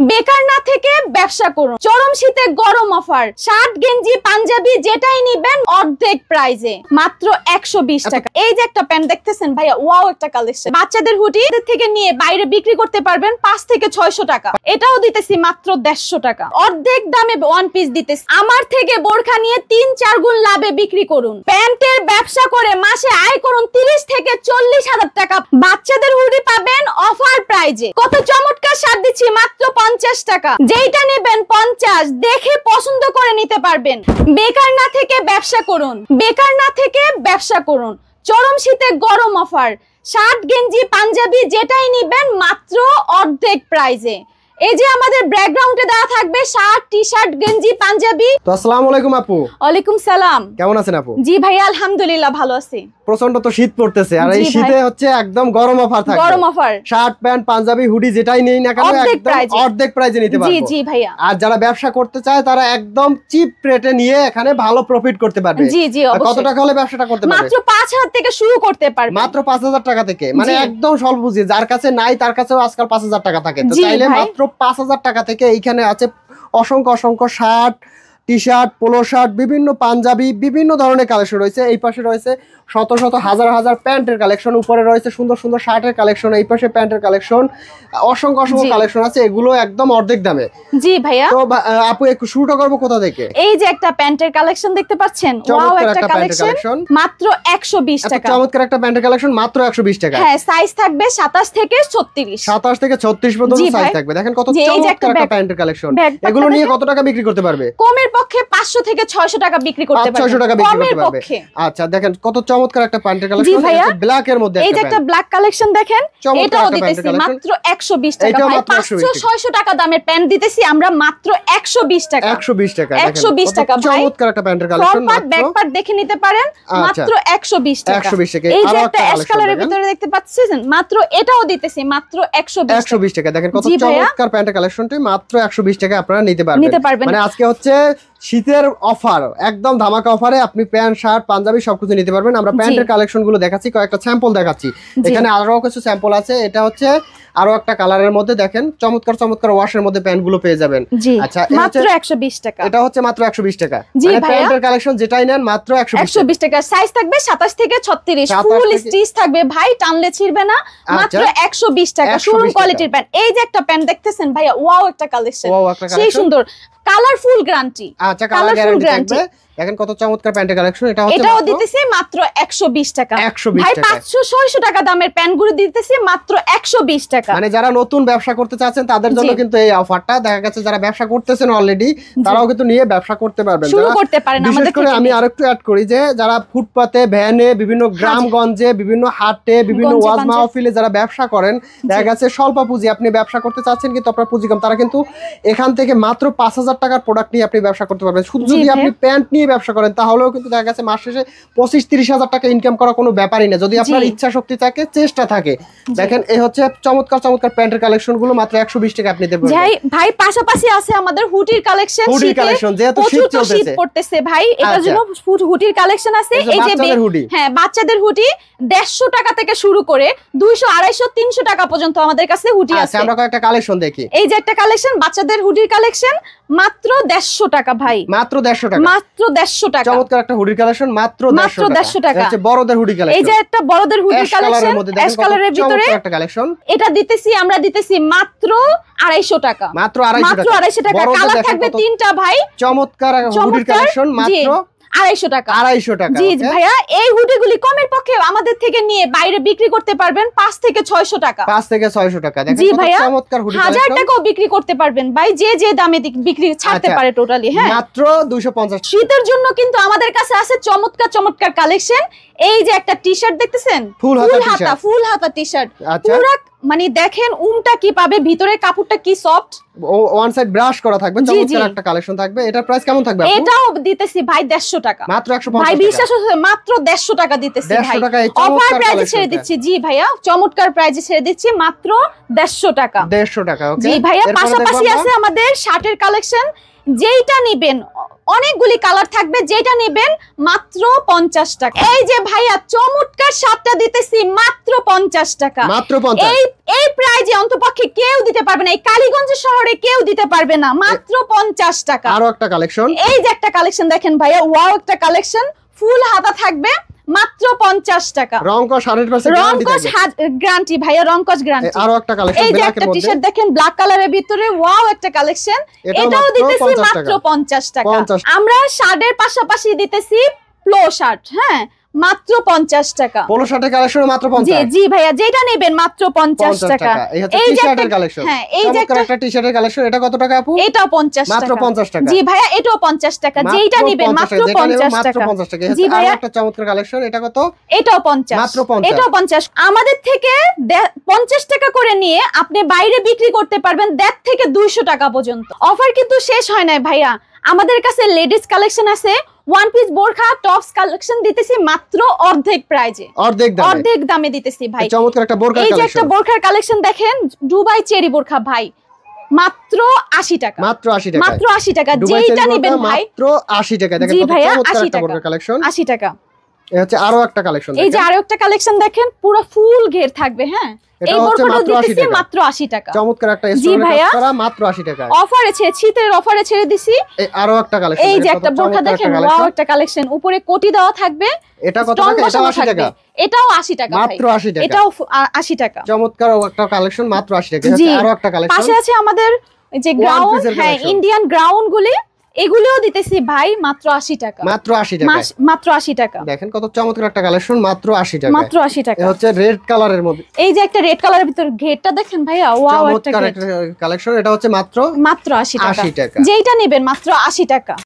বেকার না থেকে ব্যবসা করুন। চরম শীতে গরম অফার, শার্ট গেঞ্জি পাঞ্জাবি যেটাই নিবেন অর্ধেক প্রাইজে, মাত্র 120 টাকা। এই যে একটা প্যান্ট দেখতেছেন ভাইয়া, ওয়াও একটা কালেকশন। বাচ্চাদের হুডি থেকে নিয়ে বাইরে বিক্রি করতে পারবেন 5 থেকে 600 টাকা। এটাও দিতেছি মাত্র 150 টাকা। অর্ধেক দামে ওয়ান পিস দিতেছি। আমার থেকে বোরখা নিয়ে 3-4 গুণ লাভে বিক্রি করুন। প্যান্টের ব্যবসা করে মাসে আয় করুন 30 থেকে 40 হাজার টাকা। বাচ্চাদের হুডি পাবেন অফার প্রাইজে। কত চমৎকার শার্ট দিচ্ছি মাত্র 50 টাকা। যেইটা নেবেন 50, দেখে পছন্দ করে নিতে পারবেন। বেকার না থেকে ব্যবসা করুন। বেকার না থেকে ব্যবসা করুন। চরম শীতে গরম অফার, শার্ট গেঞ্জি পাঞ্জাবি যেটাই নিবেন মাত্র অর্ধেক প্রাইজে। এই যে আমাদের ব্যাকগ্রাউন্ডে দেওয়া থাকবে শার্ট, টি-শার্ট, গেঞ্জি, পাঞ্জাবি। তো আসসালামু আলাইকুম আপু। ওয়ালাইকুম সালাম। কেমন আছেন আপু? জি ভাইয়া আলহামদুলিল্লাহ ভালো আছি। প্রচন্ড তো শীত পড়তেছে, আর এই শীতে হচ্ছে একদম গরম অফার থাকবে। গরম offer, shirt pant Punjabi hoodie যেটাই নেই না কেন একদম অর্ধেক প্রাইজে নিতে পারবে। জি জি ভাইয়া। আর যারা ব্যবসা করতে চায় তারা একদম চিপ রেটে নিয়ে এখানে ভালো প্রফিট করতে পারবে। জি জি অবশ্যই। কত টাকা হলে ব্যবসাটা করতে পারবে? মাত্র 5000 থেকে শুরু করতে পারবে। মাত্র 5000 টাকা থেকে, মানে একদম স্বল্প পুঁজি। যার কাছে নাই তার কাছেও আজকাল 5000 টাকা থাকে। তো চাইলে মাত্র 5000 টাকা থেকে এইখানে আছে অসংখ্য অসংখ্য শার্ট, টি-শার্ট, পোলো শার্ট, বিভিন্ন পাঞ্জাবি, বিভিন্ন ধরনের কালেকশন রয়েছে। এই পাশে রয়েছে শত শত হাজার হাজার প্যান্টের কালেকশন, উপরে রয়েছে সুন্দর সুন্দর শার্টের কালেকশন, এই পাশে প্যান্টের কালেকশন, অসংখ্য অসংখ্য কালেকশন আছে। এগুলো একদম অর্ধেক দামে। জি ভাইয়া। তো আপু একটু শুরুটা করব কোথা থেকে? এই যে একটা প্যান্টের কালেকশন দেখতে পাচ্ছেন, ওয়াও একটা কালেকশন, মাত্র 120 টাকা। চমৎকার একটা প্যান্টের কালেকশন মাত্র 120 টাকা। হ্যাঁ, সাইজ থাকবে 27 থেকে 36। 27 থেকে 36 পর্যন্ত সাইজ থাকবে। দেখেন কত চমৎকার একটা প্যান্টের কালেকশন। এগুলো নিয়ে কত টাকা বিক্রি করতে পারবে? কমের পক্ষে 500 থেকে 600 টাকা বিক্রি করতে পারবে। 600 টাকা বিক্রি করতে পারবে। আচ্ছা দেখেন কত চমৎকার একটা প্যান্টের কালেকশন। ব্ল্যাক এর মধ্যে এই যে একটা ব্ল্যাক কালেকশন দেখেন, এটাও দিতেছি মাত্র 120 টাকা। ভাই 500-600 টাকা দামের প্যান্ট দিতেছি আমরা মাত্র 120 টাকা। 120 টাকা। 120 টাকা ভাই। চমৎকার একটা প্যান্টের কালেকশন। ফ্রন্ট ব্যাক পার্ট দেখে নিতে পারেন মাত্র 120 টাকা। 120 টাকা। এই যে একটা অ্যাশ কালারের ভিতরে দেখতে পাচ্ছেন, মাত্র এটাও দিতেছি মাত্র 120 টাকা। দেখেন কত চমৎকার প্যান্টের কালেকশনটি মাত্র 120 টাকা আপনারা নিতে পারবেন। মানে আজকে হচ্ছে শীতের অফার, একদম ধামাকা অফারে আপনি প্যান্ট শার্ট পাঞ্জাবি সবকিছু নিতে পারবেন। আমরা প্যান্টের কালেকশন গুলো দেখাচ্ছি, কয়েকটা স্যাম্পল দেখাচ্ছি। এখানে আরো কিছু স্যাম্পল আছে। এটা হচ্ছে আরো একটা কালারের মধ্যে, দেখেন চমৎকার চমৎকার ওয়াশের মধ্যে প্যান্ট গুলো পেয়ে যাবেন। আচ্ছা মাত্র 120 টাকা। এটা হচ্ছে মাত্র 120 টাকা। মানে প্যান্টের কালেকশন যেটাই নেন মাত্র 120 টাকা। সাইজ থাকবে 27 থেকে 36, ফুল স্টিচ থাকবে ভাই, টানলে ছিড়বে না। মাত্র 120 টাকা। শোরুম কোয়ালিটির প্যান্ট। এই যে একটা প্যান্ট দেখতেছেন ভাইয়া, ওয়াও একটা কালেকশন, সেই সুন্দর কালারফুল গ্যারান্টি। আচ্ছা কালারফুল গ্যারান্টি। দেখেন কত চমৎকার প্যান্টের কালেকশন। এটাও দিতেছি মাত্র 120 টাকা। ভাই 500-600 টাকা দামের প্যান্টগুলো দিতেছি মাত্র 120 টাকা। মানে যারা নতুন ব্যবসা করতে চাচ্ছেন তাদের জন্য কিন্তু এই অফারটা। দেখা গেছে যারা ব্যবসা করতেছেন অলরেডি, তারাও কিন্তু নিয়ে ব্যবসা করতে পারবেন, শুরু করতে পারেন আমাদের থেকে। আমি আরেকটু অ্যাড করি যে যারা ফুটপাতে, ভ্যানে, বিভিন্ন গ্রামগঞ্জে, বিভিন্ন হাটে, বিভিন্ন ওয়াজ মাহফিলে যারা ব্যবসা করেন, দেখা গেছে স্বল্প পুঁজি আপনি ব্যবসা করতে চাচ্ছেন কিন্তু আপনার পুঁজি কম, তারা কিন্তু এখান থেকে মাত্র 5000 টাকার প্রোডাক্ট নিয়ে আপনি ব্যবসা করতে পারবেন। শুধু যদি আপনি প্যান্ট নিয়ে ব্যবসা করেন তাহলেও কিন্তু দেখা গেছে মাস শেষে 25-30 হাজার টাকা ইনকাম করা কোনো ব্যাপারই না, যদি আপনার ইচ্ছা শক্তি থাকে, চেষ্টা থাকে। দেখেন এই হচ্ছে চমৎকার চমৎকার প্যান্টের কালেকশন গুলো মাত্র 120 টাকা আপনি দিতে পারবেন। ভাই পাশাপাশি আছে আমাদের হুডির কালেকশন। হুডির কালেকশন যেহেতু শীত পড়তেছে ভাই, এটার জন্য হুডির কালেকশন আছে। এই যে হ্যাঁ, বাচ্চাদের হুডি 150 টাকা থেকে শুরু করে 200, 250, 300 টাকা পর্যন্ত আমাদের কাছে হুডি আছে। আমরা কয়েকটা কালেকশন দেখি। এই যে একটা কালেকশন, বাচ্চাদের হুডির কালেকশন মাত্র 150 টাকা ভাই। মাত্র 150 টাকা। মাত্র 150 টাকা। চমৎকার একটা হুডির কালেকশন মাত্র 150 টাকা। হচ্ছে বড়দের হুডি কালেকশন। এই যে একটা বড়দের হুডি কালেকশন, অ্যাশ কালারের ভিতরে একটা কালেকশন। এটা আমরা দিতেছি মাত্র 250 টাকা। মাত্র 250 টাকা। কালার থাকবে 3টা ভাই। চমৎকার হুডির কালেকশন মাত্র 250 টাকা। 250 টাকা। জি ভাইয়া, এই হুডিগুলি কমের পক্ষে আমাদের থেকে নিয়ে বাইরে বিক্রি করতে পারবেন 5 থেকে 600 টাকা। 5 থেকে 600 টাকা। দেখেন কত চমৎকার হুডি কালেকশন। 1000 টাকাও বিক্রি করতে পারবেন ভাই, যে দামে বিক্রি ছাড়তে পারে টোটালি। হ্যাঁ, মাত্র 250। শীতের জন্য কিন্তু আমাদের কাছে আছে চমৎকার চমৎকার কালেকশন। এই যে একটা টি-শার্ট দেখতেছেন, ফুল হাতা টি-শার্ট। পুরো মানে দেখেন উমটা কি পাবে, ভিতরে কাপড়টা কি সফট, ওয়ান সাইড ব্রাশ করা থাকবে, চমৎকার একটা কালেকশন থাকবে। এটার প্রাইস কেমন থাকবে আপু? এটাও দিতেছি ভাই 150 টাকা। মাত্র 150 ভাই বিশ্বাস হচ্ছে মাত্র 150 টাকা দিতেছি ভাই। অফার প্রাইসে ছেড়ে দিচ্ছি। জি ভাইয়া, চমৎকার প্রাইসে ছেড়ে দিচ্ছি মাত্র 150 টাকা। 150 টাকা। ওকে জি ভাইয়া, পাশাপাশি আছে আমাদের শার্টের কালেকশন। যেইটা নেবেন অনেকগুলি কালার থাকবে, যেটা নেবেন মাত্র 50 টাকা। এই যে ভাইয়া চমৎকার শার্টটা দিতেছি মাত্র 50 টাকা। মাত্র 50। এই প্রাইজে অন্তপক্ষে কেউ দিতে পারবে না, এই কালীগঞ্জ শহরে কেউ দিতে পারবে না, মাত্র 50 টাকা। আরো একটা কালেকশন, এই যে একটা কালেকশন দেখেন ভাইয়া, ওয়াও একটা কালেকশন, ফুল হাতা থাকবে মাত্র 50 টাকা। রংকশ 100% গ্যারান্টি রংকশ গ্যারান্টি ভাইয়া, রংকশ গ্যারান্টি। আরো একটা কালেকশন এই যে একটা টি-শার্ট দেখেন ব্ল্যাক কালারের ভিতরে, ওয়াও একটা কালেকশন, এটাও দিতেছি মাত্র 50 টাকা। আমরা শার্টের পাশাপাশি দিতেছি প্লো শার্ট, হ্যাঁ মাত্র 50 টাকা। পোলো শার্টের কালেকশন মাত্র 50। জি ভাইয়া, যেটা নেবেন মাত্র 50 টাকা। এই হচ্ছে টি-শার্টের কালেকশন। হ্যাঁ, এই যে একটা টি-শার্টের কালেকশন, এটা কত টাকা আপু? এটাও 50 টাকা। মাত্র 50 টাকা। জি ভাইয়া, এটাও 50 টাকা, যেটা নেবেন মাত্র 50 টাকা। মাত্র 50 টাকা। জি ভাইয়া, একটা চমৎকার কালেকশন, এটা কত? এটাও 50। মাত্র 50। এটাও 50। আমাদের থেকে 50 টাকা করে নিয়ে আপনি বাইরে বিক্রি করতে পারবেন 150 থেকে 200 টাকা পর্যন্ত। অফার কিন্তু শেষ হয় নাই ভাইয়া, আমাদের কাছে লেডিস কালেকশন আছে, ওয়ান পিস বোরখা টপস কালেকশন দিতেছি মাত্র অর্ধেক প্রাইজে, অর্ধেক দামে দিতেছি ভাই। চমৎকার একটা বোরখা কালেকশন। এই যে একটা বোরখার কালেকশন দেখেন, দুবাই চেরি বোরখা ভাই, মাত্র 80 টাকা। মাত্র 80 টাকা। মাত্র 80 টাকা, যেটা নেবেন ভাই মাত্র 80 টাকা। দেখেন জি কত ভাইয়া, চমৎকার 80 একটা টাকা। বোরখা কালেকশন। 80 টাকা। এই হচ্ছে আরো একটা কালেকশন। এই যে আরো একটা কালেকশন দেখেন, পুরো ফুল ঘের থাকবে, হ্যাঁ এটা এই হচ্ছে বোরখাটা মাত্র 80 দিতেছি টাকা। মাত্র 80 টাকা। চমৎকার একটা জি স্টোনের ভাইয়া, কাজ করা, মাত্র 80 টাকা। অফারে ছেড়ে, শীতের অফারে ছেড়ে দিছি। এই আরো একটা কালেকশন। এই যে একটা বোরখা দেখেন, ওয়াও একটা কালেকশন, উপরে কোটি দেওয়া থাকবে। এটা কত টাকা? এটাও 80 টাকা। এটাও 80 টাকা ভাই, মাত্র 80 টাকা। এটাও 80 টাকা। চমৎকার একটা কালেকশন, মাত্র 80 টাকা। জি, আরো একটা কালেকশন। পাশে আছে আমাদের এই যে গ্রাউন্ড, হ্যাঁ ইন্ডিয়ান গ্রাউন্ড গুলি, এগুলোও দিতেছি ভাই মাত্র 80 টাকা। মাত্র 80 টাকা। মাত্র 80 টাকা। দেখেন কত চমৎকার একটা কালেকশন, মাত্র 80 টাকা। মাত্র 80 টাকা। এটা হচ্ছে রেড কালারের মধ্যে। এই যে একটা রেড কালারের ভিতর ঘেরটা দেখেন ভাইয়া, ওয়াও একটা চমৎকার একটা কালেকশন, এটা হচ্ছে মাত্র 80 টাকা। 80 টাকা। যেটা নেবেন মাত্র 80 টাকা।